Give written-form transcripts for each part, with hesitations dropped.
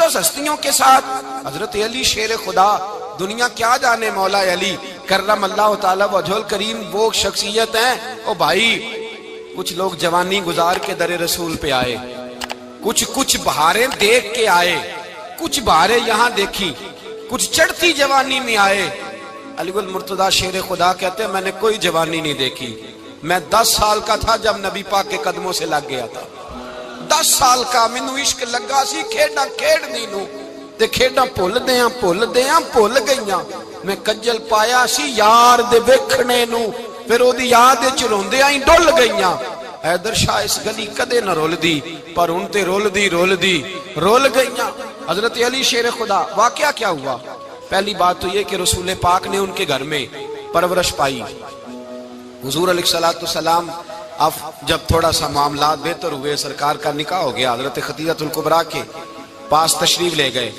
مقدس ہستیوں کے ساتھ حضرت علی شیر خدا، دنیا کیا جانے مولا علی کرم اللہ تعالی وجہ الکریم وہ شخصیت ہیں۔ او بھائی کچھ لوگ جوانی گزار کے در رسول پہ آئے، کچھ بہاریں دیکھ کے آئے، کچھ بہاریں یہاں دیکھی، کچھ چڑھتی جوانی میں آئے۔ علی المرتضیٰ شیر خدا کہتے ہیں میں نے کوئی جوانی نہیں دیکھی، میں 10 سال کا تھا جب نبی پاک کے قدموں سے لگ گیا تھا، 10 سال کا مینوں عشق لگا سی، کھیڈاں کھیڈنی نو تے کھیڈاں بھول گئیاں، میں کجل پایا سی یار دے ویکھنے نو، پھر او دی یاد وچ روندیاں ہی ڈل گئیاں۔ حیدر شاہ اس گلی کدے نہ رول دی، پر ان تے رول گئیاں۔ حضرت علی شیر خدا، واقعہ کیا ہوا؟ پہلی بات تو یہ کہ رسول پاک نے ان کے گھر میں پرورش پائی۔ حضور علیہ السلام اب جب تھوڑا سا معاملات بہتر ہوئے، سرکار کا نکاح ہو گیا، حضرت خدیجہ الکبریٰ کے پاس تشریف لے گئے۔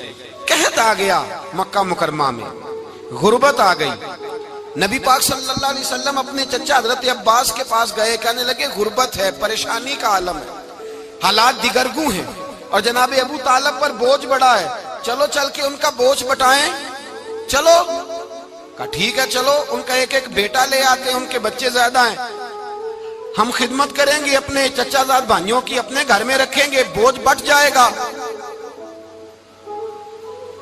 قحط آ گیا مکہ مکرمہ میں، غربت آ گئی۔ نبی پاک صلی اللہ علیہ وسلم اپنے چچا حضرت عباس کے پاس گئے، کہنے لگے غربت ہے، پریشانی کا عالم ہے، حالات دیگرگوں ہیں، اور جناب ابو طالب پر بوجھ بڑا ہے، چلو چل کے ان کا بوجھ بٹائیں۔ چلو کہا ٹھیک ہے، چلو ان کا ایک بیٹا لے آتے ہیں، ان کے بچے زیادہ ہیں، ہم خدمت کریں گے اپنے چچا زاد بھائیوں کی، اپنے گھر میں رکھیں گے، بوجھ بٹ جائے گا۔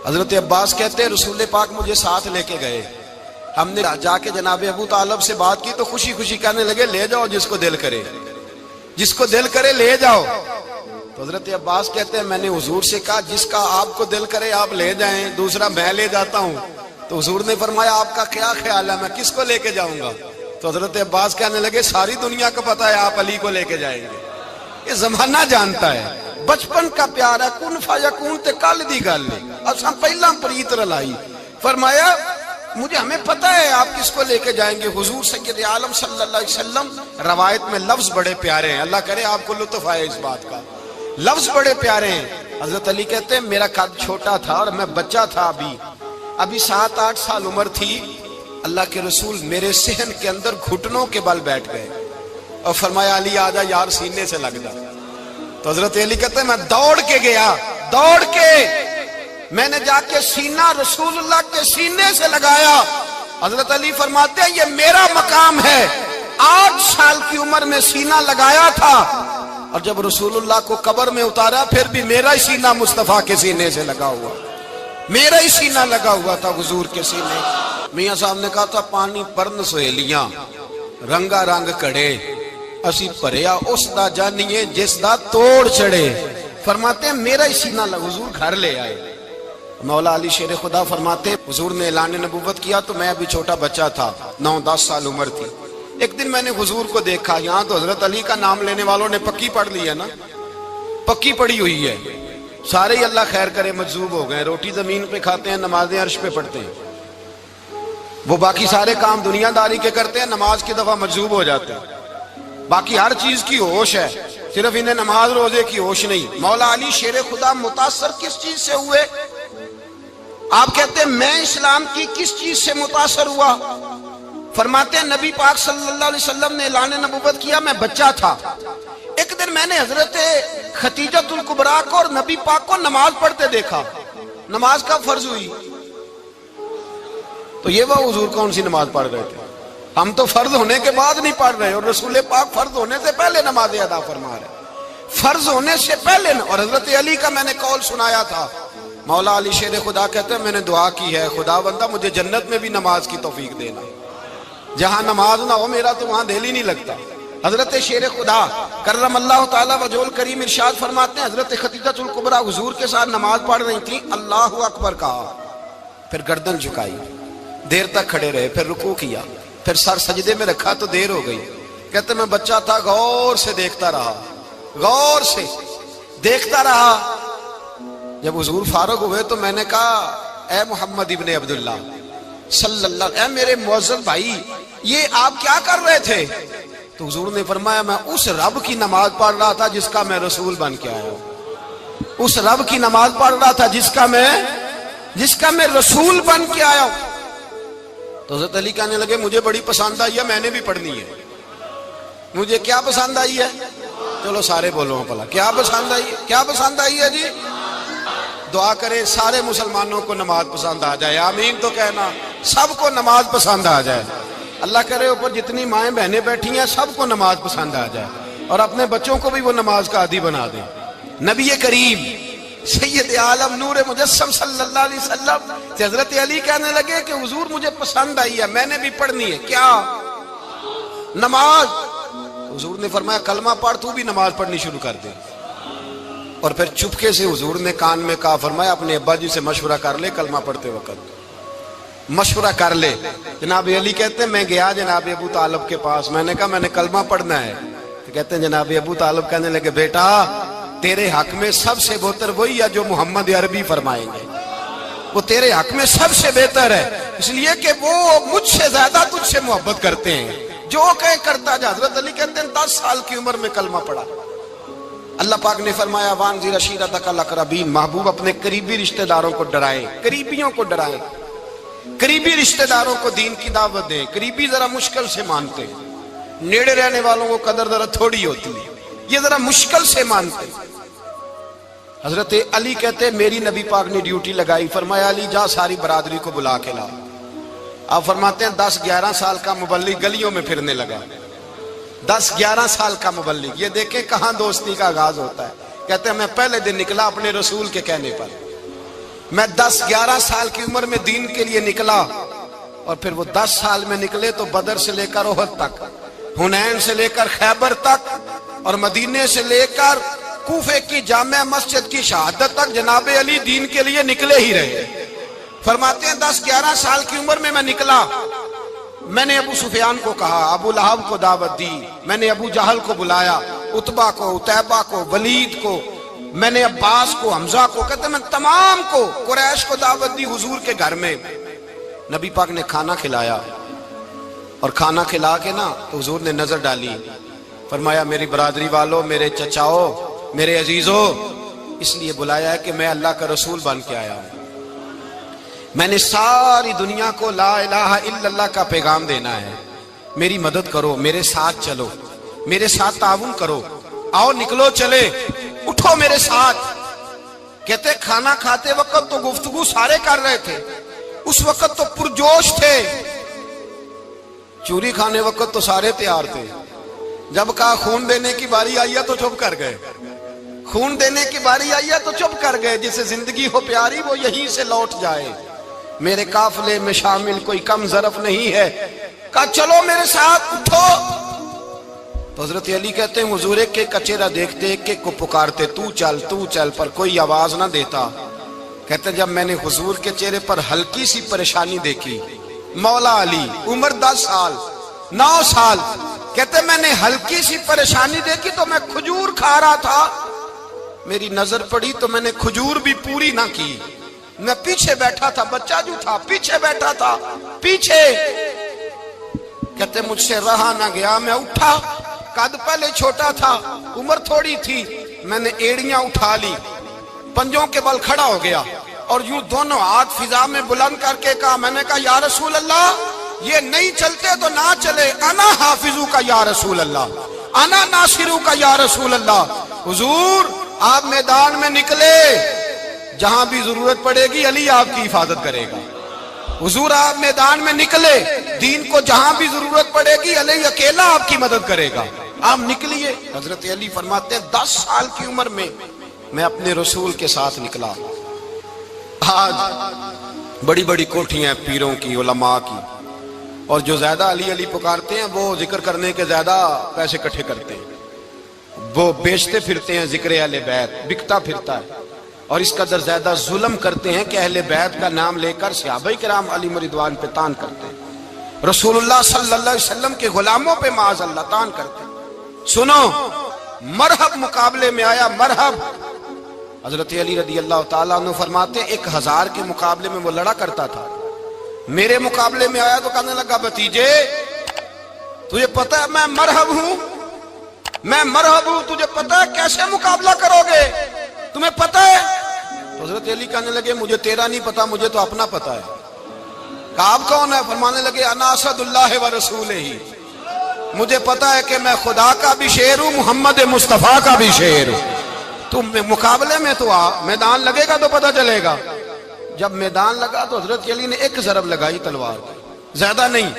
حضرت عباس کہتے ہیں رسول پاک مجھے ساتھ لے کے گئے، ہم نے جا کے جناب ابو طالب سے بات کی تو خوشی خوشی کہنے لگے لے جاؤ جس کو دل کرے لے جاؤ۔ تو حضرت عباس کہتے ہیں میں نے حضور سے کہا جس کا آپ کو دل کرے آپ لے جائیں، دوسرا میں لے جاتا ہوں۔ تو حضور نے فرمایا آپ کا کیا خیال ہے، میں کس کو لے کے جاؤں گا؟ تو حضرت عباس کہنے لگے ساری دنیا کو پتا ہے آپ علی کو لے کے جائیں گے، یہ زمانہ جانتا ہے، بچپن کا پیار ہے، کن فیکون تے کل دی گل ہے، اساں پہلا پریت رلائی۔ فرمایا مجھے ہمیں پتہ ہے آپ کس کو لے کے جائیں گے، حضور سید عالم صلی اللہ علیہ وسلم۔ روایت میں لفظ بڑے پیارے ہیں، اللہ کرے آپ کو لطف آئے اس بات کا، لفظ بڑے پیارے ہیں۔ حضرت علی کہتے ہیں میرا قد چھوٹا تھا اور میں بچہ تھا، ابھی 7-8 سال عمر تھی، اللہ کے رسول میرے صحن کے اندر گھٹنوں کے بل بیٹھ گئے اور فرمایا علی آجا یار سینے سے لگ جا۔ تو حضرت علی کہتے ہیں میں دوڑ کے گیا، میں نے جا کے سینہ رسول اللہ کے سینے سے لگایا۔ حضرت علی فرماتے ہیں یہ میرا مقام ہے، 8 سال کی عمر میں سینہ لگایا تھا، اور جب رسول اللہ کو قبر میں اتارا پھر بھی میرا ہی سینہ مصطفیٰ کے سینے سے لگا ہوا، میرا ہی سینہ لگا ہوا تھا حضور کے سینے۔ میاں صاحب نے کہا تھا پانی پرن سہیلیاں رنگا رنگ کڑے، اسی پریا اس دا جانیے جس دا توڑ چڑے۔ فرماتے ہیں میرا ہی سینہ لگا، حضور گھر لے آئے۔ مولا علی شیر خدا فرماتے ہیں حضور نے اعلان نبوت کیا تو میں ابھی چھوٹا بچہ تھا، 9-10 سال عمر تھی۔ ایک دن میں نے حضور کو دیکھا، یہاں تو حضرت علی کا نام لینے والوں نے پکی پڑھ لی ہے نا، پکی پڑھی ہوئی ہے، سارے ہی اللہ خیر کرے مجذوب ہو گئے، روٹی زمین پہ کھاتے ہیں، نمازیں عرش پہ پڑھتے ہیں، وہ باقی سارے کام دنیا داری کے کرتے ہیں، نماز کی دفعہ مجذوب ہو جاتے ہیں، باقی ہر چیز کی ہوش ہے، صرف انہیں نماز روزے کی ہوش نہیں۔ مولا علی شیر خدا متاثر کس چیز سے ہوئے؟ آپ کہتے ہیں میں اسلام کی کس چیز سے متاثر ہوا؟ فرماتے ہیں نبی پاک صلی اللہ علیہ وسلم نے اعلان نبوت کیا، میں بچہ تھا، ایک دن میں نے حضرت خدیجہ الکبریٰ کو اور نبی پاک کو نماز پڑھتے دیکھا۔ نماز کا فرض ہوئی تو یہ وہ حضور کون سی نماز پڑھ رہے تھے؟ ہم تو فرض ہونے کے بعد نہیں پڑھ رہے، اور رسول پاک فرض ہونے سے پہلے نماز ادا فرما رہے، فرض ہونے سے پہلے۔ اور حضرت علی کا میں نے قول سنایا تھا، مولا علی شیر خدا کہتے ہیں میں نے دعا کی ہے خدا بندہ مجھے جنت میں بھی نماز کی توفیق دینا، جہاں نماز نہ ہو میرا تو وہاں دل ہی نہیں لگتا۔ حضرت شیر خدا کرم اللہ تعالی وجہ الکریم ارشاد فرماتے ہیں حضرت خدیجہ الکبریٰ حضور کے ساتھ نماز پڑھ رہی تھی، اللہ اکبر کہا، پھر گردن جھکائی، دیر تک کھڑے رہے، پھر رکوع کیا، پھر سر سجدے میں رکھا تو دیر ہو گئی۔ کہتے میں بچہ تھا، غور سے دیکھتا رہا، غور سے دیکھتا رہا۔ جب حضور فارغ ہوئے تو میں نے کہا اے محمد ابن عبداللہ صلی اللہ، اے میرے معزز بھائی یہ آپ کیا کر رہے تھے؟ تو حضور نے فرمایا میں اس رب کی نماز پڑھ رہا تھا جس کا میں رسول بن کے آیا ہوں، اس رب کی نماز پڑھ رہا تھا جس کا میں رسول بن کے آیا ہوں۔ تو حضرت علی کہنے لگے مجھے بڑی پسند آئی ہے، میں نے بھی پڑھنی ہے۔ مجھے کیا پسند آئی ہے؟ چلو سارے بولو پلا، کیا پسند آئی ہے؟ کیا پسند آئی ہے جی؟ دعا کرے سارے مسلمانوں کو نماز پسند آ جائے، آمین تو کہنا، سب کو نماز پسند آ جائے۔ اللہ کرے اوپر جتنی مائیں بہنیں بیٹھی ہیں سب کو نماز پسند آ جائے، اور اپنے بچوں کو بھی وہ نماز کا عادی بنا دیں۔ نبی کریم سید عالم نور مجسم صلی اللہ علیہ وسلم سے حضرت علی کہنے لگے کہ حضور مجھے پسند آئی ہے، میں نے بھی پڑھنی ہے، کیا؟ نماز۔ حضور نے فرمایا کلمہ پڑھ، تو بھی نماز پڑھنی شروع کر دے۔ اور پھر چپکے سے حضور نے کان میں کہا، فرمایا اپنے ابا جی سے مشورہ کر لے کلمہ پڑھتے وقت، مشورہ کر لے۔ جناب علی کہتے ہیں میں گیا جناب ابو طالب کے پاس، میں نے کہا میں نے کلمہ پڑھنا ہے، تو کہتے ہیں جناب ابو طالب کہنے لگے بیٹا تیرے حق میں سب سے بہتر وہی ہے جو محمد عربی فرمائیں گے، وہ تیرے حق میں سب سے بہتر ہے، اس لیے کہ وہ مجھ سے زیادہ تجھ سے محبت کرتے ہیں، جو کہیں کرتا جا۔ حضرت علی کہتے ہیں 10 سال کی عمر میں کلمہ پڑھا۔ اللہ پاک نے فرمایا وانذر عشیرتک الاقربین، محبوب اپنے قریبی رشتہ داروں کو ڈرائیں، قریبیوں کو ڈرائیں، قریبی رشتہ داروں کو دین کی دعوت دیں۔ قریبی ذرا مشکل سے مانتے، نیڑے رہنے والوں کو قدر ذرا تھوڑی ہوتی ہے، یہ ذرا مشکل سے مانتے۔ حضرت علی کہتے میری نبی پاک نے ڈیوٹی لگائی، فرمایا علی جا ساری برادری کو بلا کے لا۔ آپ فرماتے ہیں 10-11 سال کا مبلغ گلیوں میں پھرنے لگا، 10-11 سال کا مبلغ، یہ دیکھیں کہاں دوستی کا آغاز ہوتا ہے۔ کہتے ہیں میں پہلے دن نکلا اپنے رسول کے کہنے پر، میں 10-11 سال کی عمر میں دین کے لیے نکلا، اور پھر وہ 10 سال میں نکلے تو بدر سے لے کر احد تک، حنین سے لے کر خیبر تک، اور مدینے سے لے کر کوفے کی جامع مسجد کی شہادت تک جناب علی دین کے لیے نکلے ہی رہے۔ فرماتے ہیں 10-11 سال کی عمر میں نکلا، میں نے ابو سفیان کو کہا، ابو لہب کو دعوت دی، میں نے ابو جہل کو بلایا، عتبہ کو، عتیبہ کو، ولید کو، میں نے عباس کو، حمزہ کو، کہتے میں تمام کو، قریش کو دعوت دی حضور کے گھر میں۔ نبی پاک نے کھانا کھلایا، اور کھانا کھلا کے نا تو حضور نے نظر ڈالی، فرمایا میری برادری والوں، میرے چچاؤ، میرے عزیزو، اس لیے بلایا ہے کہ میں اللہ کا رسول بن کے آیا ہوں، میں نے ساری دنیا کو لا الہ الا اللہ کا پیغام دینا ہے، میری مدد کرو، میرے ساتھ چلو، میرے ساتھ تعاون کرو، آؤ نکلو چلے، اٹھو میرے ساتھ۔ کہتے کھانا کھاتے وقت تو گفتگو سارے کر رہے تھے، اس وقت تو پرجوش تھے، چوری کھانے وقت تو سارے تیار تھے، جب کہا خون دینے کی باری آئی ہے تو چپ کر گئے، خون دینے کی باری آئی ہے تو چپ کر گئے، جسے زندگی ہو پیاری وہ یہیں سے لوٹ جائے، میرے قافلے میں شامل کوئی کم ظرف نہیں ہے، کہا چلو میرے ساتھ اٹھو۔ تو حضرت علی کہتے ہیں حضور ایک ایک کا چہرہ دیکھتے، ایک ایک کو پکارتے، تو چل، پر کوئی آواز نہ دیتا۔ کہتے جب میں نے حضور کے چہرے پر ہلکی سی پریشانی دیکھی، مولا علی عمر 10 سال 9 سال، کہتے میں نے ہلکی سی پریشانی دیکھی تو میں کھجور کھا رہا تھا، میری نظر پڑی تو میں نے کھجور بھی پوری نہ کی، میں پیچھے بیٹھا تھا، بچہ جو تھا پیچھے بیٹھا تھا، پیچھے۔ کہتے مجھ سے رہا نہ گیا، میں اٹھا، قد پہلے چھوٹا تھا، عمر تھوڑی تھی، میں نے ایڑیاں اٹھا لی، پنجوں کے بل کھڑا ہو گیا، اور یوں دونوں ہاتھ فضا میں بلند کر کے کہا، میں نے کہا یا رسول اللہ یہ نہیں چلتے تو نہ چلے، انا حافظو کا یا رسول اللہ، انا ناصرو کا یا رسول اللہ۔ حضور آپ میدان میں نکلے، جہاں بھی ضرورت پڑے گی علی آپ کی حفاظت کرے گا، حضور آپ میدان میں نکلے، دین کو جہاں بھی ضرورت پڑے گی علی اکیلا آپ کی مدد کرے گا، آپ نکلیے۔ حضرت علی فرماتے ہیں 10 سال کی عمر میں میں اپنے رسول کے ساتھ نکلا۔ آج بڑی بڑی کوٹھیاں ہیں پیروں کی، علماء کی، اور جو زیادہ علی علی پکارتے ہیں وہ ذکر کرنے کے زیادہ پیسے اکٹھے کرتے ہیں، وہ بیچتے پھرتے ہیں ذکر اہل بیت، بکتا پھرتا ہے، اور اس قدر زیادہ ظلم کرتے ہیں کہ اہل بیت کا نام لے کر صحابہ کرام علی رضوان پہ تان کرتے ہیں، رسول اللہ صلی اللہ علیہ وسلم کے غلاموں پہ معاذ اللہ تان کرتے ہیں۔ سنو، مرحب مقابلے میں آیا، مرحب۔ حضرت علی رضی اللہ تعالیٰ عنہ فرماتے 1000 کے مقابلے میں وہ لڑا کرتا تھا، میرے مقابلے میں آیا تو کہنے لگا بھتیجے تجھے پتہ ہے میں مرحب ہوں، میں مرحب ہوں، تجھے پتہ ہے کیسے مقابلہ کرو گے، تمہیں پتہ ہے؟ تو حضرت علی کہنے لگے مجھے تیرا نہیں پتا، مجھے تو اپنا پتا ہے۔ کہا آپ کون ہے؟ فرمانے لگے انا اسد اللہ و رسولہ، مجھے پتا ہے کہ میں خدا کا بھی شیر ہوں، محمد مصطفیٰ کا بھی شیر ہوں۔ تم مقابلے میں تو آ، میدان لگے گا تو پتہ چلے گا۔ جب میدان لگا تو حضرت علی نے ایک ضرب لگائی تلوار کی، زیادہ نہیں،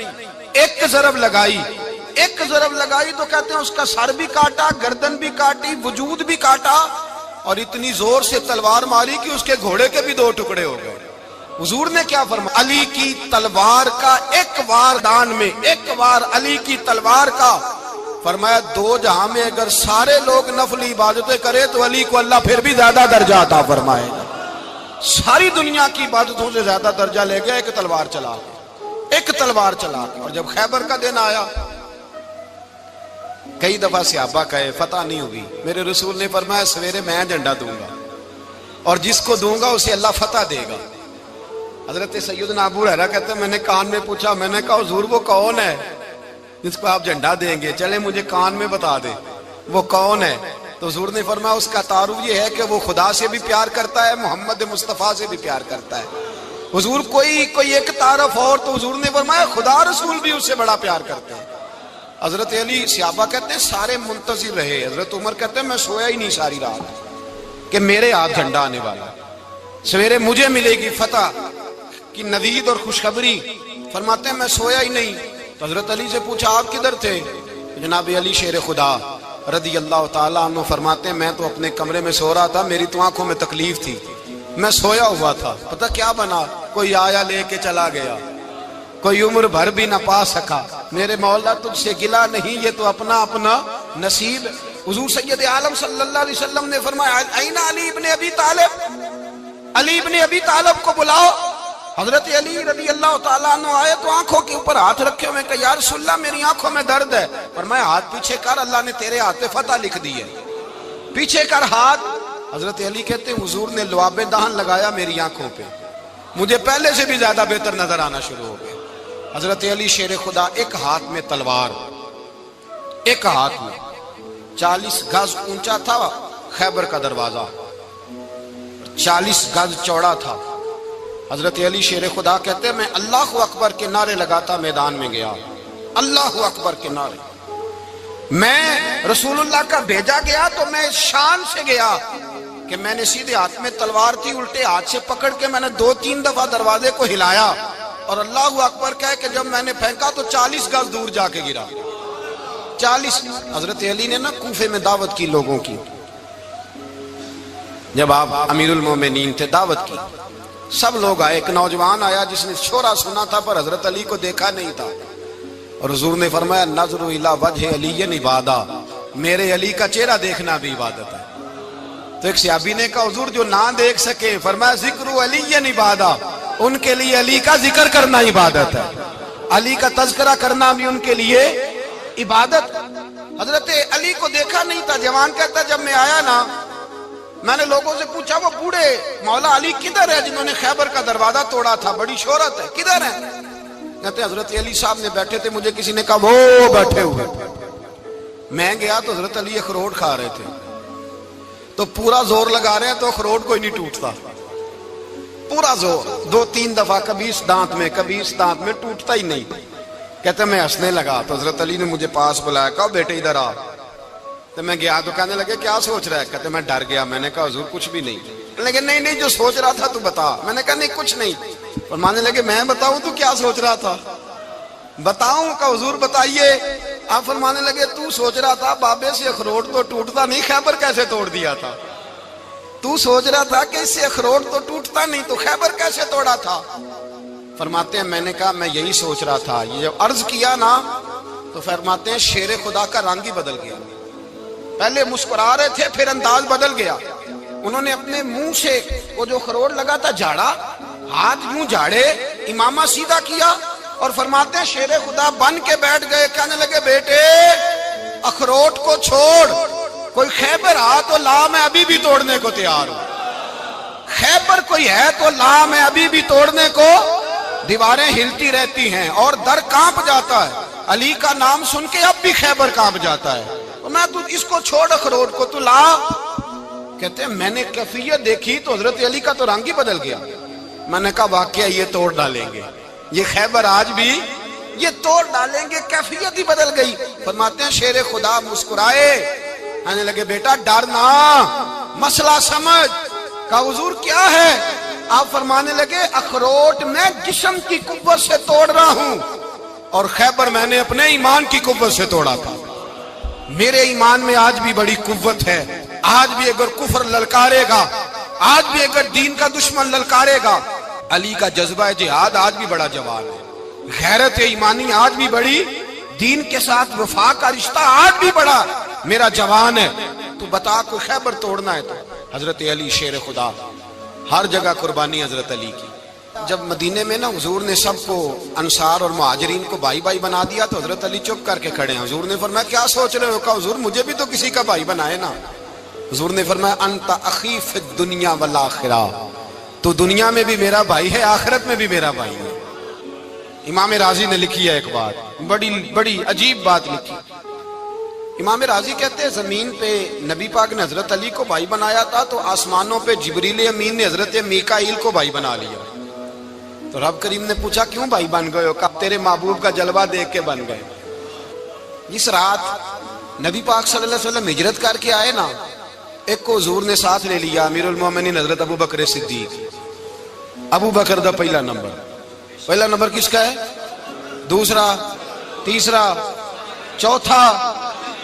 ایک ضرب لگائی۔ ایک ضرب لگائی تو کہتے ہیں اس کا سر بھی کاٹا، گردن بھی کاٹی، وجود بھی کاٹا، اور اتنی زور سے تلوار ماری کہ اس کے گھوڑے کے بھی 2 ٹکڑے ہو گئے۔ حضور نے کیا فرمایا؟ علی کی تلوار کا ایک وار دان میں، ایک وار علی کی تلوار کا، فرمایا 2 جہاں میں اگر سارے لوگ نفلی عبادتیں کرے تو علی کو اللہ پھر بھی زیادہ درجہ عطا فرمائے گا۔ ساری دنیا کی عبادتوں سے زیادہ درجہ لے گیا ایک تلوار چلا کے، ایک تلوار چلا کے۔ اور جب خیبر کا دن آیا، کئی دفعہ صحابہ کہے فتح نہیں ہوئی، میرے رسول نے فرمایا سویرے میں جھنڈا دوں گا اور جس کو دوں گا اسے اللہ فتح دے گا۔ حضرت سیدنا ابو ہریرہ کہتے ہیں میں نے کان میں پوچھا، میں نے کہا حضور وہ کون ہے جس کو آپ جھنڈا دیں گے؟ چلے مجھے کان میں بتا دے وہ کون ہے۔ تو حضور نے فرمایا اس کا تعارف یہ ہے کہ وہ خدا سے بھی پیار کرتا ہے، محمد مصطفیٰ سے بھی پیار کرتا ہے۔ حضور کوئی ایک تعارف اور، تو حضور نے فرمایا خدا رسول بھی اس سے بڑا پیار کرتے ہیں۔ حضرت علی، صحابہ کہتے ہیں سارے منتظر رہے۔ حضرت عمر کہتے ہیں میں سویا ہی نہیں ساری رات کہ میرے ہاتھ جھنڈا آنے والا، سویرے مجھے ملے گی فتح کی نوید اور خوشخبری۔ فرماتے ہیں میں سویا ہی نہیں۔ تو حضرت علی سے پوچھا آپ کدھر تھے؟ جناب علی شیر خدا رضی اللہ تعالیٰ عنہ فرماتے ہیں میں تو اپنے کمرے میں سو رہا تھا، میری تو آنکھوں میں تکلیف تھی، میں سویا ہوا تھا، پتہ کیا بنا، کوئی آیا لے کے چلا گیا، کوئی عمر بھر بھی نہ پا سکا۔ میرے مولا تجھ سے گلا نہیں، یہ تو اپنا اپنا نصیب۔ حضور سید عالم صلی اللہ علیہ وسلم نے فرمایا این علی ابن ابی طالب، علی ابن ابی طالب کو بلاؤ۔ حضرت علی رضی اللہ تعالیٰ عنہ آئے تو آنکھوں کے اوپر ہاتھ رکھے ہوئے کہ یا رسول اللہ میری آنکھوں میں درد ہے۔ فرمایا ہاتھ پیچھے کر، اللہ نے تیرے ہاتھ پہ فتح لکھ دی ہے، پیچھے کر ہاتھ۔ حضرت علی کہتے ہیں حضور نے لعاب دہن لگایا میری آنکھوں پہ، مجھے پہلے سے بھی زیادہ بہتر نظر آنا شروع ہو گیا۔ حضرت علی شیر خدا، ایک ہاتھ میں تلوار، ایک ہاتھ میں 40 گز اونچا تھا خیبر کا دروازہ، 40 گز چوڑا تھا۔ حضرت علی شیر خدا کہتے ہیں میں اللہ اکبر کے نعرے لگاتا میدان میں گیا، اللہ اکبر کے نعرے۔ میں رسول اللہ کا بھیجا گیا تو میں شان سے گیا کہ میں نے سیدھے ہاتھ میں تلوار تھی، الٹے ہاتھ سے پکڑ کے میں نے 2-3 دفعہ دروازے کو ہلایا اور اللہ اکبر کہہ کہ جب میں نے پھینکا تو 40 گز دور جا کے گرا، 40۔ حضرت علی نے نا کوفے میں دعوت کی لوگوں کی، جب آپ امیر المومنین تھے، دعوت کی، سب لوگ آئے۔ ایک نوجوان آیا جس نے شورا سنا تھا پر حضرت علی کو دیکھا نہیں تھا، اور حضور نے فرمایا نظر الی وجہ علی عبادہ، میرے علی کا چہرہ دیکھنا بھی عبادت ہے۔ تو ایک صحابی نے کہا حضور جو نہ دیکھ سکے، فرمایا ذکر علی عبادہ، ان کے لیے علی کا ذکر کرنا عبادت ہے، علی کا تذکرہ کرنا بھی ان کے لیے عبادت۔ حضرت علی کو دیکھا نہیں تھا۔ جوان کہتا جب میں آیا نا، میں نے لوگوں سے پوچھا وہ بوڑھے مولا علی کدھر ہے جنہوں نے خیبر کا دروازہ توڑا تھا، بڑی شہرت ہے، کدھر ہے؟ کہتے ہیں حضرت علی صاحب نے بیٹھے تھے، مجھے کسی نے کہا وہ بیٹھے ہوئے۔ میں گیا تو حضرت علی اخروٹ کھا رہے تھے، تو پورا زور لگا رہے ہیں تو اخروٹ کوئی نہیں ٹوٹتا، پورا زور 2-3 دفعہ، کبھی اس دانت میں کبھی اس دانت میں، ٹوٹتا ہی نہیں۔ کہتے میں ہنسنے لگا تو حضرت علی نے مجھے پاس بلایا، کہا بیٹے ادھر آ۔ تو میں گیا تو کہنے لگے کیا سوچ رہا ہے؟ کہتے میں ڈر گیا۔ میں نے کہا حضور کچھ بھی نہیں۔ لیکن نہیں جو سوچ رہا تھا تو بتا۔ میں نے کہا نہیں کچھ نہیں۔ فرمانے لگے میں بتاؤں تو کیا سوچ رہا تھا؟ بتاؤں؟ کہ حضور بتائیے۔ آپ فرمانے لگے تو سوچ رہا تھا بابے سے اخروٹ تو ٹوٹتا نہیں، خیبر کیسے توڑ دیا تھا؟ تو سوچ رہا تھا کہ اس سے اخروٹ تو ٹوٹتا نہیں تو خیبر کیسے توڑا تھا؟ فرماتے ہیں میں نے کہا میں یہی سوچ رہا تھا۔ یہ جب عرض کیا نا تو فرماتے ہیں شیر خدا کا رنگ ہی بدل گیا، پہلے مسکرا رہے تھے پھر انداز بدل گیا۔ انہوں نے اپنے منہ سے وہ جو خروٹ لگا تھا جھاڑا، ہاتھ یوں جھاڑے، امامہ سیدھا کیا اور فرماتے ہیں شیر خدا بن کے بیٹھ گئے۔ کہنے لگے بیٹے اخروٹ کو چھوڑ، کوئی خیبر آ تو لا، میں ابھی بھی توڑنے کو تیار ہوں۔ خیبر کوئی ہے تو لا، میں ابھی بھی توڑنے کو۔ دیواریں ہلتی رہتی ہیں اور در کانپ جاتا ہے، علی کا نام سن کے اب بھی خیبر کانپ جاتا ہے۔ میں تو اس کو چھوڑ اخروٹ کو تو لا۔ کہتے ہیں میں نے کیفیت دیکھی تو حضرت علی کا تو رنگ ہی بدل گیا۔ میں نے کہا واقعہ یہ توڑ ڈالیں گے، یہ خیبر آج بھی یہ توڑ ڈالیں گے، کیفیت ہی بدل گئی۔ فرماتے ہیں شیر خدا مسکرائے، کہنے لگے بیٹا ڈر نہ، مسئلہ سمجھ۔ کہا حضور کیا ہے؟ آپ فرمانے لگے اخروٹ میں جسم کی قوت سے توڑ رہا ہوں اور خیبر میں نے اپنے ایمان کی قوت سے توڑا تھا۔ میرے ایمان میں آج بھی بڑی قوت ہے، آج بھی اگر کفر للکارے گا، آج بھی اگر دین کا دشمن للکارے گا، علی کا جذبہ جہاد آج بھی بڑا جوان ہے، غیرت ایمانی آج بھی بڑی، دین کے ساتھ وفا کا رشتہ آج بھی بڑا میرا جوان ہے۔ تو بتا کوئی خیبر توڑنا ہے تو حضرت علی شیر خدا، ہر جگہ قربانی حضرت علی کی۔ جب مدینے میں نا حضور نے سب کو انصار اور مہاجرین کو بھائی بھائی بنا دیا تو حضرت علی چپ کر کے کھڑے ہیں۔ حضور نے فرمایا کیا سوچ رہے ہو؟ کہا حضور مجھے بھی تو کسی کا بھائی بنائے نا۔ حضور نے فرمایا انت اخی فی الدنیا والآخرہ، تو دنیا میں بھی میرا بھائی ہے، آخرت میں بھی میرا بھائی ہے۔ امام راضی نے لکھی ہے ایک بات، بڑی عجیب بات لکھی۔ امام راضی کہتے ہیں زمین پہ نبی پاک نے حضرت علی کو بھائی بنایا تھا تو آسمانوں پہ جبریل امین نے حضرت میکائیل کو بھائی بنا لیا۔ تو رب کریم نے پوچھا کیوں بھائی بن گئے ہو؟ کہا تیرے محبوب کا جلوہ دیکھ کے بن گئے۔ جس رات نبی پاک صلی اللہ علیہ وسلم ہجرت کر کے آئے نا، ایک کو حضور نے ساتھ لے لیا، امیر المومنین حضرت ابو بکر صدیق۔ ابو بکر دا پہلا نمبر کس کا ہے؟ دوسرا، تیسرا، چوتھا،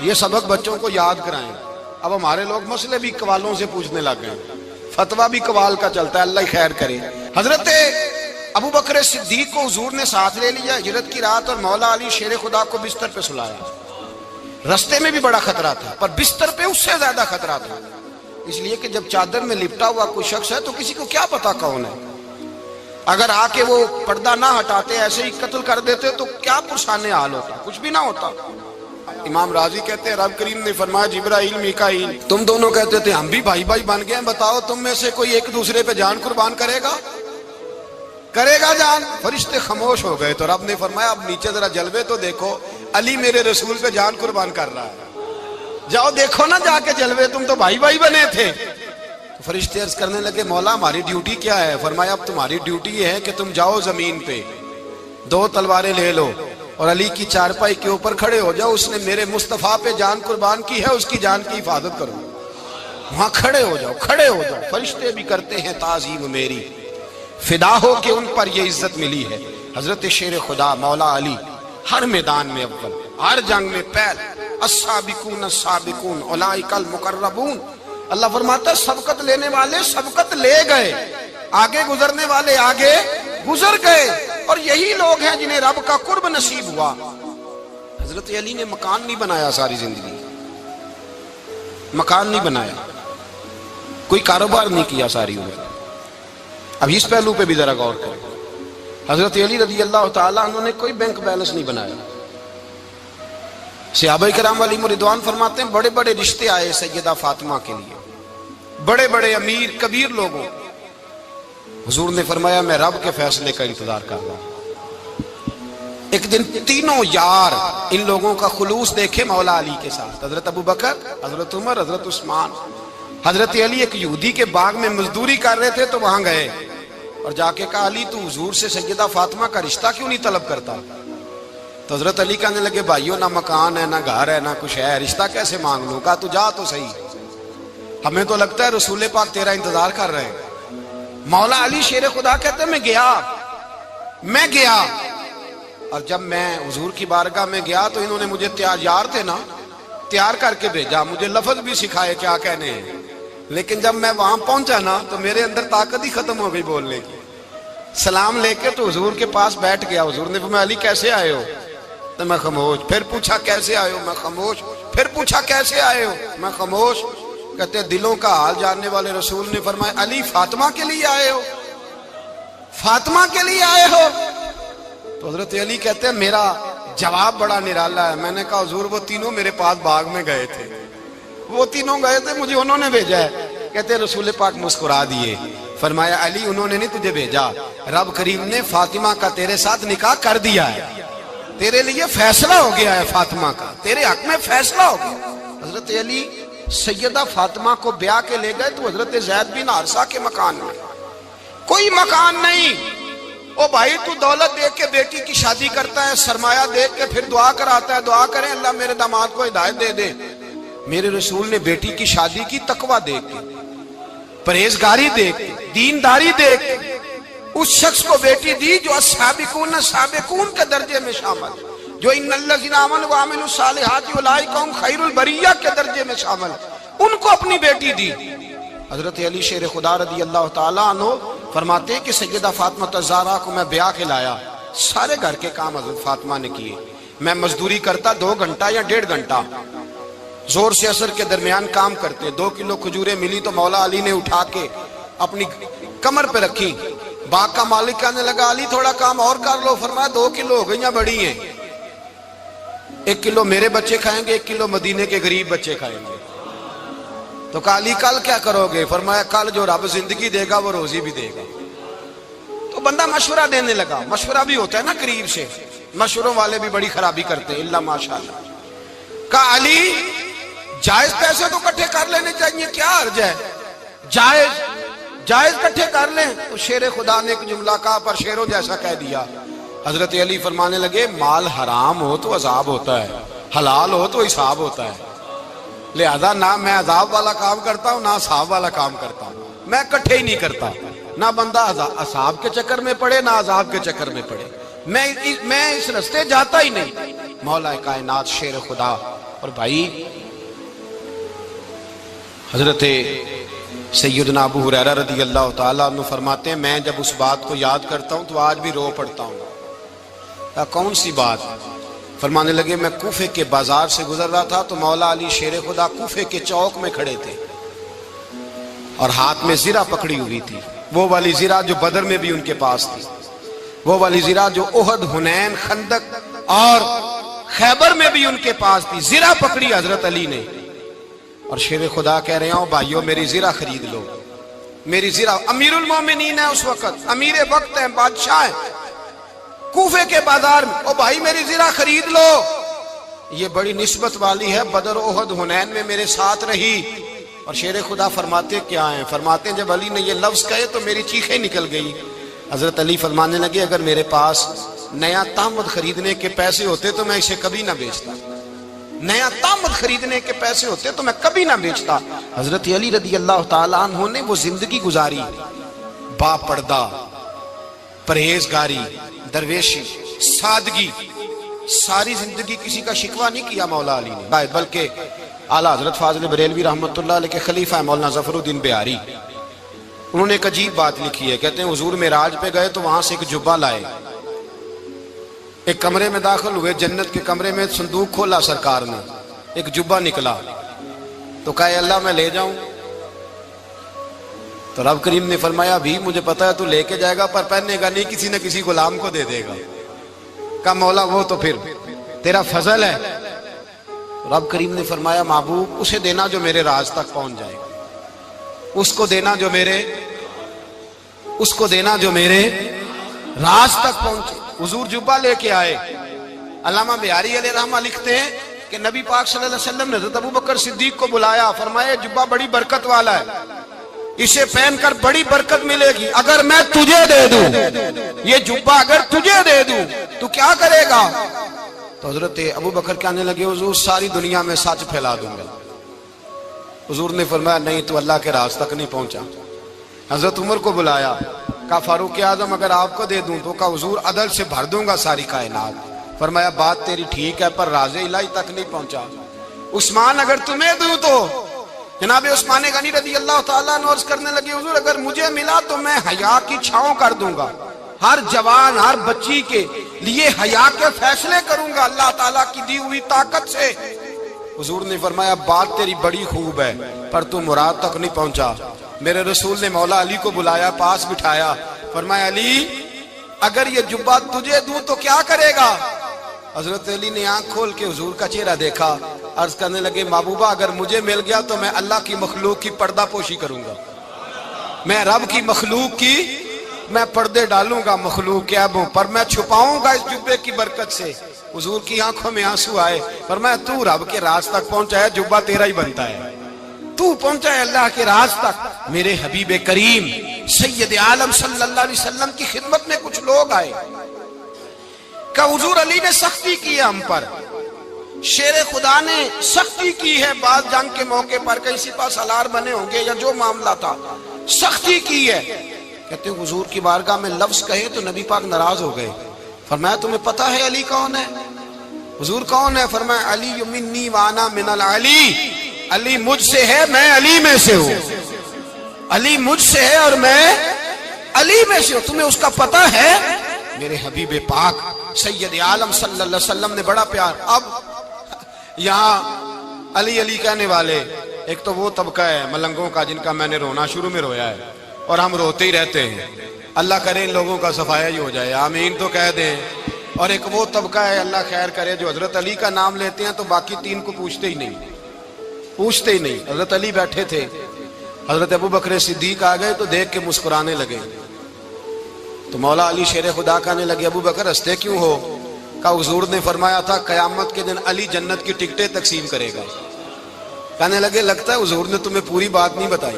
یہ سبق بچوں کو یاد کرائیں۔ اب ہمارے لوگ مسئلے بھی قوالوں سے پوچھنے لگ گئے، فتویٰ بھی قوال کا چلتا ہے، اللہ خیر کرے۔ حضرت ابو بکر صدیق کو حضور نے ساتھ لے لیا ہجرت کی رات، اور مولا علی شیر خدا کو بستر پہ سلایا۔ رستے میں بھی بڑا خطرہ تھا پر بستر پہ اس سے زیادہ خطرہ تھا، اس لیے کہ جب چادر میں لپٹا ہوا کوئی شخص ہے تو کسی کو کیا پتا کون ہے، اگر آ کے وہ پردہ نہ ہٹاتے ایسے ہی قتل کر دیتے تو کیا پرسان حال ہوتا، کچھ بھی نہ ہوتا۔ امام راضی کہتے ہیں رب کریم نے فرمایا جبرائیل میکائیل تم دونوں کہتے تھے ہم بھی بھائی بھائی بن گئے ہیں، بتاؤ تم میں سے کوئی ایک دوسرے پہ جان قربان کرے گا جان؟ فرشتے خاموش ہو گئے تو رب نے فرمایا اب نیچے ذرا جلوے تو دیکھو، علی میرے رسول پہ جان قربان کر رہا ہے، جاؤ دیکھو نا جا کے جلوے، تم تو بھائی بھائی بنے تھے۔ تو فرشتے عرض کرنے لگے مولا ہماری ڈیوٹی کیا ہے؟ فرمایا اب تمہاری ڈیوٹی یہ ہے کہ تم جاؤ زمین پہ، 2 تلواریں لے لو اور علی کی چارپائی کے اوپر کھڑے ہو جاؤ، اس نے میرے مصطفیٰ پہ جان قربان کی ہے، اس کی جان کی حفاظت کرو۔ وہاں کھڑے ہو جاؤ۔ فرشتے بھی کرتے ہیں تعظیم میری، فدا ہو کہ ان پر یہ عزت ملی ہے۔ حضرت شیر خدا مولا علی ہر میدان میں اول، ہر جنگ میں پہل، السابقون السابقون اولئک المقربون۔ اللہ فرماتا ہے سبقت لینے والے سبقت لے گئے، آگے گزرنے والے آگے گزر گئے، اور یہی لوگ ہیں جنہیں رب کا قرب نصیب ہوا۔ حضرت علی نے مکان نہیں بنایا، ساری زندگی مکان نہیں بنایا، کوئی کاروبار نہیں کیا ساری عمر۔ اب اس پہلو پہ بھی ذرا غور کریں، حضرت علی رضی اللہ تعالیٰ عنہ نے کوئی بینک بیلنس نہیں بنایا۔ صحابہ کرام علیہم رضوان فرماتے ہیں بڑے بڑے رشتے آئے سیدہ فاطمہ کے لیے، بڑے بڑے امیر کبیر لوگوں، حضور نے فرمایا میں رب کے فیصلے کا انتظار کر رہا ہوں۔ ایک دن تینوں یار ان لوگوں کا خلوص دیکھے مولا علی کے ساتھ، حضرت ابو بکر، حضرت عمر، حضرت عثمان۔ حضرت علی ایک یہودی کے باغ میں مزدوری کر رہے تھے تو وہاں گئے اور جا کے کہا علی تو حضور سے سیدہ فاطمہ کا رشتہ کیوں نہیں طلب کرتا؟ تو حضرت علی کہنے لگے بھائیو نہ مکان ہے، نہ گھر ہے، نہ کچھ ہے، رشتہ کیسے مانگ لوں؟ کہا تو جا تو صحیح، ہمیں تو لگتا ہے رسول پاک تیرا انتظار کر رہے ہیں۔ مولا علی شیر خدا کہتے ہیں میں گیا اور جب میں حضور کی بارگاہ میں گیا تو انہوں نے مجھے یار تھے نا، تیار کر کے بھیجا، مجھے لفظ بھی سکھائے کیا کہنے ہیں، لیکن جب میں وہاں پہنچا نا تو میرے اندر طاقت ہی ختم ہو گئی بولنے کی۔ سلام لے کے تو حضور کے پاس بیٹھ گیا، حضور نے فرمایا علی کیسے آئے ہو؟ تو میں خاموش، پھر پوچھا کیسے آئے ہو؟ میں خاموش، پھر پوچھا کیسے آئے ہو؟ میں خاموش۔ کہتے ہیں دلوں کا حال جاننے والے رسول نے فرمایا علی فاطمہ کے لیے آئے ہو؟ فاطمہ کے لیے آئے ہو؟ تو حضرت علی کہتے ہیں میرا جواب بڑا نرالا ہے۔ میں نے کہا حضور وہ تینوں میرے پاس باغ میں گئے تھے، وہ تینوں گئے تھے، مجھے انہوں نے بھیجا ہے۔ کہتے ہیں رسول پاک مسکرا دیے، فرمایا علی انہوں نے نہیں تجھے بھیجا، رب کریم نے فاطمہ کا تیرے ساتھ نکاح کر دیا ہے، تیرے لیے فیصلہ ہو گیا ہے، فاطمہ کا تیرے حق میں فیصلہ ہو گیا۔ حضرت علی سیدہ فاطمہ کو بیاہ کے لے گئے تو حضرت زید بن حارثہ کے مکان میں کوئی مکان نہیں۔ او بھائی تو دولت دیکھ کے بیٹی کی شادی کرتا ہے، سرمایہ دیکھ کے پھر دعا کراتا ہے، دعا کریں اللہ میرے داماد کو ہدایت دے دے۔ میرے رسول نے بیٹی کی شادی کی تقویٰ دیکھ کے، پرہیزگاری دیکھ، دینداری دیکھ، اس شخص کو بیٹی دی جو السابقون سابقون کے درجے میں شامل، جو ان الذین آمنوا وعملوا الصالحات اولئک هم خیر البریہ کے درجے میں شامل، ان کو اپنی بیٹی دی۔ حضرت علی شیر خدا رضی اللہ تعالیٰ عنہ فرماتے ہیں کہ سیدہ فاطمہ الزہرا کو میں بیاہ کے لایا، سارے گھر کے کام حضرت فاطمہ نے کیے، میں مزدوری کرتا 2 گھنٹہ یا 1.5 گھنٹہ، زور سے عصر کے درمیان کام کرتے، 2 کلو کھجوریں ملی تو مولا علی نے اٹھا کے اپنی کمر پہ رکھی، باغ کا مالک کہنے لگا علی تھوڑا کام اور کر لو، فرمایا 2 کلو ہو گئیں بڑی ہیں، 1 کلو میرے بچے کھائیں گے، 1 کلو مدینے کے غریب بچے کھائیں گے۔ تو کہا علی کل کیا کرو گے؟ فرمایا کل جو رب زندگی دے گا وہ روزی بھی دے گا۔ تو بندہ مشورہ دینے لگا، مشورہ بھی ہوتا ہے نا قریب سے، مشوروں والے بھی بڑی خرابی کرتے ہیں، اللہ ماشاءاللہ۔ کہا علی جائز پیسے تو کٹھے کر لینے چاہیے، کیا حرج ہے، جائز کٹھے کر لیں۔ تو شیر خدا نے ایک جملہ کہا پر شیروں جیسا کہہ دیا۔ حضرت علی فرمانے لگے مال حرام ہو تو عذاب ہوتا ہے، حلال ہو تو حساب ہوتا ہے، لہذا نہ میں عذاب والا کام کرتا ہوں نہ حساب والا کام کرتا ہوں، میں کٹھے ہی نہیں کرتا، نہ بندہ عذاب کے چکر میں پڑے نہ عذاب کے چکر میں پڑے، میں اس رستے جاتا ہی نہیں۔ مولا کائنات شیر خدا۔ اور بھائی حضرت سیدنا ابو ہریرہ رضی اللہ تعالیٰ عنہ فرماتے ہیں میں جب اس بات کو یاد کرتا ہوں تو آج بھی رو پڑتا ہوں۔ کون سی بات؟ فرمانے لگے میں کوفے کے بازار سے گزر رہا تھا تو مولا علی شیر خدا کوفے کے چوک میں کھڑے تھے اور ہاتھ میں زرہ پکڑی ہوئی تھی، وہ والی زرہ جو بدر میں بھی ان کے پاس تھی، وہ والی زرہ جو احد، حنین، خندق اور خیبر میں بھی ان کے پاس تھی، زرہ پکڑی حضرت علی نے اور شیر خدا کہہ رہے ہوں بھائیو میری زرہ خرید لو، میری زرہ۔ امیر المومنین ہے اس وقت، امیر وقت ہیں، بادشاہ ہیں، کوفے کے بازار میں، او بھائی میری زرہ خرید لو، یہ بڑی نسبت والی ہے، بدر، احد، حنین میں میرے ساتھ رہی۔ اور شیر خدا فرماتے کیا ہیں؟ فرماتے ہیں جب علی نے یہ لفظ کہے تو میری چیخیں نکل گئی۔ حضرت علی فرمانے لگے اگر میرے پاس نیا تامد خریدنے کے پیسے ہوتے تو میں اسے کبھی نہ بیچتا، نیا تامد خریدنے کے پیسے ہوتے تو میں کبھی نہ بیچتا۔ حضرت علی رضی اللہ تعالیٰ عنہ نے وہ زندگی گزاری، با پردہ، پرہیزگاری، درویشی، سادگی، ساری زندگی کسی کا شکوہ نہیں کیا مولا علی نے، بلکہ اعلیٰ حضرت فاضل بریلوی رحمۃ اللہ علیہ کے خلیفہ مولانا ظفر الدین بہاری، انہوں نے ایک عجیب بات لکھی ہے، کہتے ہیں حضور معراج پہ گئے تو وہاں سے ایک جبہ لائے، ایک کمرے میں داخل ہوئے، جنت کے کمرے میں صندوق کھولا سرکار نے، ایک جبہ نکلا تو کہا اللہ میں لے جاؤں؟ تو رب کریم نے فرمایا بھی مجھے پتا ہے تو لے کے جائے گا پر پہننے گا نہیں، کسی نہ کسی غلام کو دے دے گا۔ کہا مولا وہ تو پھر تیرا فضل ہے۔ رب کریم نے فرمایا محبوب اسے دینا جو میرے راز تک پہنچ جائے گا، اس کو دینا جو میرے راز تک پہنچے۔ حضور جبہ لے کے آئے۔ علامہ بہاری علیہ رحمہ لکھتے ہیں کہ نبی پاک صلی اللہ علیہ وسلم نے حضرت ابوبکر صدیق کو بلایا، فرمایا جبہ بڑی برکت والا ہے، اسے پہن کر بڑی برکت ملے گی، اگر میں تجھے دے دوں، یہ جبہ اگر تجھے دے دوں تو کیا کرے گا؟ تو حضرت ابوبکر کہنے لگے حضور ساری دنیا میں سچ پھیلا دوں گا۔ حضور نے فرمایا نہیں تو اللہ کے راز تک نہیں پہنچا۔ حضرت عمر کو بلایا، کہا فاروق اعظم اگر آپ کو دے دوں تو کہا حضور عدل سے بھر دوں گا ساری کائنات۔ فرمایا بات تیری ٹھیک ہے پر راز الہی تک نہیں پہنچا۔ عثمان اگر تمہیں دوں تو جناب عثمان غنی رضی اللہ تعالیٰ عنہ عرض کرنے لگے حضور اگر مجھے ملا تو میں حیا کی چھاؤں کر دوں گا، ہر جوان ہر بچی کے لیے حیا کے فیصلے کروں گا اللہ تعالیٰ کی دی ہوئی طاقت سے۔ حضور نے فرمایا بات تیری بڑی خوب ہے پر تو مراد تک نہیں پہنچا۔ میرے رسول نے مولا علی کو بلایا، پاس بٹھایا، فرمایا علی اگر یہ جبہ تجھے دوں تو کیا کرے گا؟ حضرت علی نے آنکھ کھول کے حضور کا چہرہ دیکھا، عرض کرنے لگے محبوبہ اگر مجھے مل گیا تو میں اللہ کی مخلوق کی پردہ پوشی کروں گا، میں رب کی مخلوق کی میں پردے ڈالوں گا مخلوق کے عیبوں پر، میں چھپاؤں گا اس جبے کی برکت سے۔ حضور کی آنکھوں میں آنسو آئے، فرمایا تو رب کے راز تک پہنچا ہے، جبہ تیرا ہی بنتا ہے، تو پہنچا ہے اللہ کے راز تک۔ میرے حبیب کریم سید عالم صلی اللہ علیہ وسلم کی خدمت میں کچھ لوگ آئے کہ حضور علی نے سختی کی ہے ہم پر، شیر خدا نے سختی کی ہے، بعض جنگ کے موقع پر کہیں سپہ سالار بنے ہوں گے یا جو معاملہ تھا، سختی کی ہے. کہتے ہیں حضور کی بارگاہ میں لفظ کہے تو نبی پاک ناراض ہو گئے. فرمایا تمہیں پتہ ہے علی کون ہے؟ حضور کون ہے؟ فرمایا علی منی وانا من العلی، علی مجھ سے ہے، میں علی میں سے ہوں. علی مجھ سے ہے اور میں علی میں سے ہوں. تمہیں اس کا پتہ ہے؟ میرے حبیب پاک سید عالم صلی اللہ علیہ وسلم نے بڑا پیار. اب یہاں علی علی کہنے والے ایک تو وہ طبقہ ہے ملنگوں کا جن کا میں نے رونا شروع میں رویا ہے اور ہم روتے ہی رہتے ہیں. اللہ کرے ان لوگوں کا صفایا ہی ہو جائے، آمین تو کہہ دیں. اور ایک وہ طبقہ ہے اللہ خیر کرے جو حضرت علی کا نام لیتے ہیں تو باقی تین کو پوچھتے ہی نہیں. حضرت علی بیٹھے تھے، حضرت ابو بکر صدیق آ گئے تو دیکھ کے مسکرانے لگے. تو مولا علی شیر خدا کہنے لگے ابو بکر ہنستے کیوں ہو؟ کہا حضور نے فرمایا تھا قیامت کے دن علی جنت کی ٹکٹیں تقسیم کرے گا. کہنے لگے لگتا ہے حضور نے تمہیں پوری بات نہیں بتائی.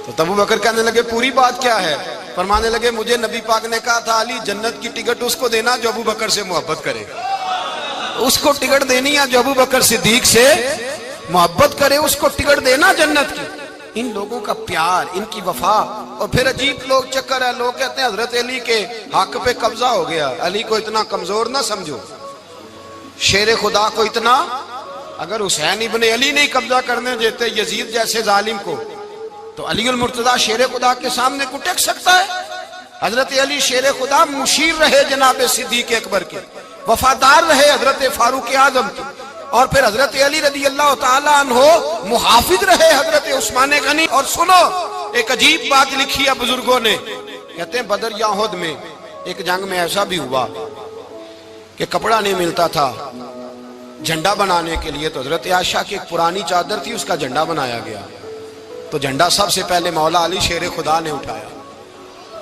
تو ابو بکر کہنے لگے پوری بات کیا ہے؟ فرمانے لگے مجھے نبی پاک نے کہا تھا علی جنت کی ٹکٹ اس کو دینا جو ابو بکر سے محبت کرے. اس کو ٹکٹ دینی ہے جو ابو بکر صدیق سے محبت کرے، اس کو ٹکٹ دینا جنت کی. ان لوگوں کا پیار، ان کی وفا. اور پھر عجیب لوگ چکر ہے، لوگ کہتے ہیں حضرت علی کے حق پہ قبضہ ہو گیا. علی کو اتنا کمزور نہ سمجھو، شیر خدا کو اتنا. اگر حسین ابن علی نہیں قبضہ کرنے دیتے یزید جیسے ظالم کو تو علی المرتضیٰ شیر خدا کے سامنے کو ٹک سکتا ہے؟ حضرت علی شیر خدا مشیر رہے جناب صدیق اکبر کے، وفادار رہے حضرت فاروق اعظم کے، اور پھر حضرت علی رضی اللہ تعالیٰ عنہ محافظ رہے حضرت عثمان غنی. اور سنو ایک عجیب بات لکھی ہے بزرگوں نے، کہتے ہیں بدر یا احد میں ایک جنگ میں ایسا بھی ہوا کہ کپڑا نہیں ملتا تھا جھنڈا بنانے کے لیے، تو حضرت عائشہ کی ایک پرانی چادر تھی اس کا جھنڈا بنایا گیا. تو جھنڈا سب سے پہلے مولا علی شیر خدا نے اٹھایا.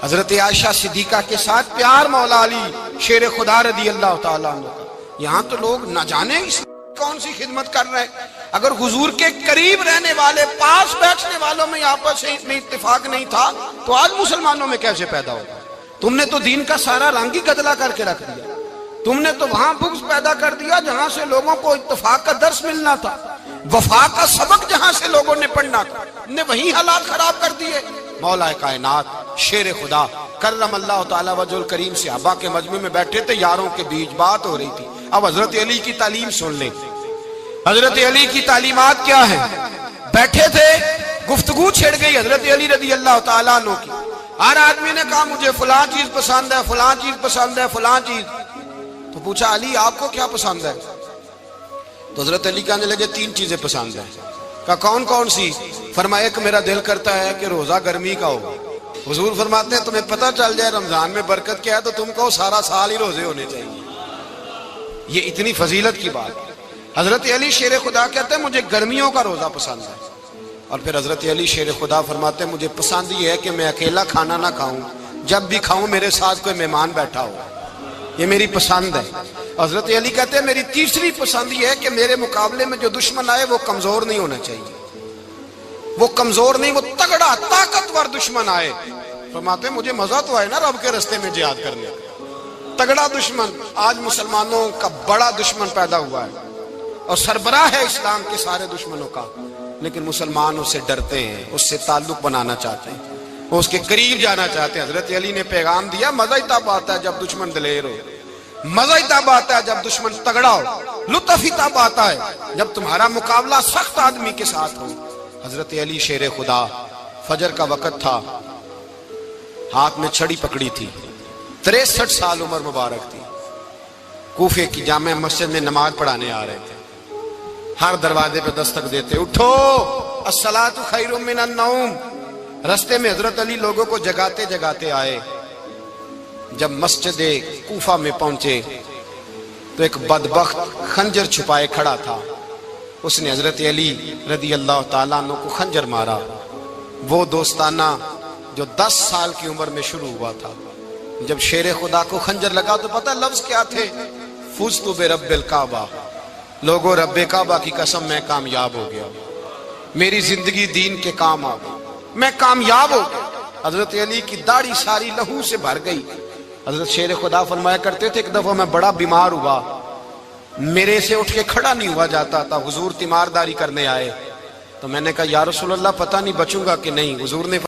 حضرت عائشہ صدیقہ کے ساتھ پیار مولا علی شیر خدا رضی اللہ تعالیٰ عنہ کا. یہاں تو لوگ نہ جانے اس کون سی خدمت کر رہے ہیں. اگر حضور کے قریب رہنے والے پاس بیٹھنے والوں میں آپس میں اتفاق نہیں تھا تو آج مسلمانوں میں کیسے پیدا ہوگا؟ تم نے تو دین کا سارا رنگ ہی گدلا کر کے رکھ دیا. تم نے تو وہاں بغض پیدا کر دیا جہاں سے لوگوں کو اتفاق کا درس ملنا تھا، وفا کا سبق جہاں سے لوگوں نے پڑھنا تھا، نے وہی حالات خراب کر دیے. مولا کائنات شیر خدا کرم اللہ تعالیٰ وجہ الکریم صحابہ کے مجمع میں بیٹھے تھے، یاروں کے بیچ بات ہو رہی تھی. اب حضرت علی کی تعلیم سن لیں. حضرت علی کی تعلیمات کیا ہیں؟ بیٹھے تھے، گفتگو چھڑ گئی حضرت علی رضی اللہ تعالیٰ عنہ کی. ہر آدمی نے کہا مجھے فلاں چیز پسند ہے، فلاں چیز پسند ہے، فلاں چیز. تو پوچھا علی آپ کو کیا پسند ہے؟ تو حضرت علی کہنے لگے تین چیزیں پسند ہیں. کہا کون کون سی؟ فرمایا ایک میرا دل کرتا ہے کہ روزہ گرمی کا ہو. حضور فرماتے ہیں تمہیں پتہ چل جائے رمضان میں برکت کیا ہے تو تم کو سارا سال ہی روزے ہونے چاہیے. یہ اتنی فضیلت کی بات. حضرت علی شیر خدا کہتے ہیں مجھے گرمیوں کا روزہ پسند ہے. اور پھر حضرت علی شیر خدا فرماتے ہیں مجھے پسند یہ ہے کہ میں اکیلا کھانا نہ کھاؤں، جب بھی کھاؤں میرے ساتھ کوئی مہمان بیٹھا ہو، یہ میری پسند ہے. حضرت علی کہتے ہیں میری تیسری پسند یہ ہے کہ میرے مقابلے میں جو دشمن آئے وہ کمزور نہیں ہونا چاہیے، وہ کمزور نہیں، وہ تگڑا طاقتور دشمن آئے. فرماتے ہیں مجھے مزہ تو آئے نا رب کے رستے میں جہاد کرنے کا. تگڑا دشمن، آج مسلمانوں کا بڑا دشمن پیدا ہوا ہے اور سربراہ ہے اسلام کے سارے دشمنوں کا، لیکن مسلمان اس سے ڈرتے ہیں، اس سے تعلق بنانا چاہتے ہیں، وہ اس کے قریب جانا چاہتے ہیں. حضرت علی نے پیغام دیا مزہ ہی تب آتا ہے جب دشمن دلیر ہو، مزہ ہی تب آتا ہے جب دشمن تگڑا ہو، لطف ہی تب آتا ہے جب تمہارا مقابلہ سخت آدمی کے ساتھ ہو. حضرت علی شیر خدا، فجر کا وقت تھا، ہاتھ میں چھڑی پکڑی تھی، 63 سال عمر مبارک تھی، کوفے کی جامع مسجد میں نماز پڑھانے آ رہے تھے. ہر دروازے پہ دستک دیتے اٹھو الصلاۃ خیر من النوم. رستے میں حضرت علی لوگوں کو جگاتے جگاتے آئے. جب مسجد کوفہ میں پہنچے تو ایک بدبخت خنجر چھپائے کھڑا تھا. اس نے حضرت علی رضی اللہ تعالیٰ عنہ کو خنجر مارا. وہ دوستانہ جو 10 سال کی عمر میں شروع ہوا تھا. جب شیر خدا کو خنجر لگا تو پتہ لفظ کیا تھے؟ فزت برب الکعبہ. لوگوں رب کعبہ کی قسم میں کامیاب ہو گیا، میری زندگی دین کے کام آ گئی، میں کامیاب ہو گیا. حضرت علی کی داڑھی ساری لہو سے بھر گئی. حضرت شیر خدا فرمایا کرتے تھے ایک دفعہ میں بڑا بیمار ہوا، میرے سے اٹھ کے کھڑا نہیں ہوا جاتا تھا. حضور تیمارداری کرنے آئے، تو میں نے کہا یا رسول اللہ پتہ نہیں بچوں گا کہ نہیں. حضور نے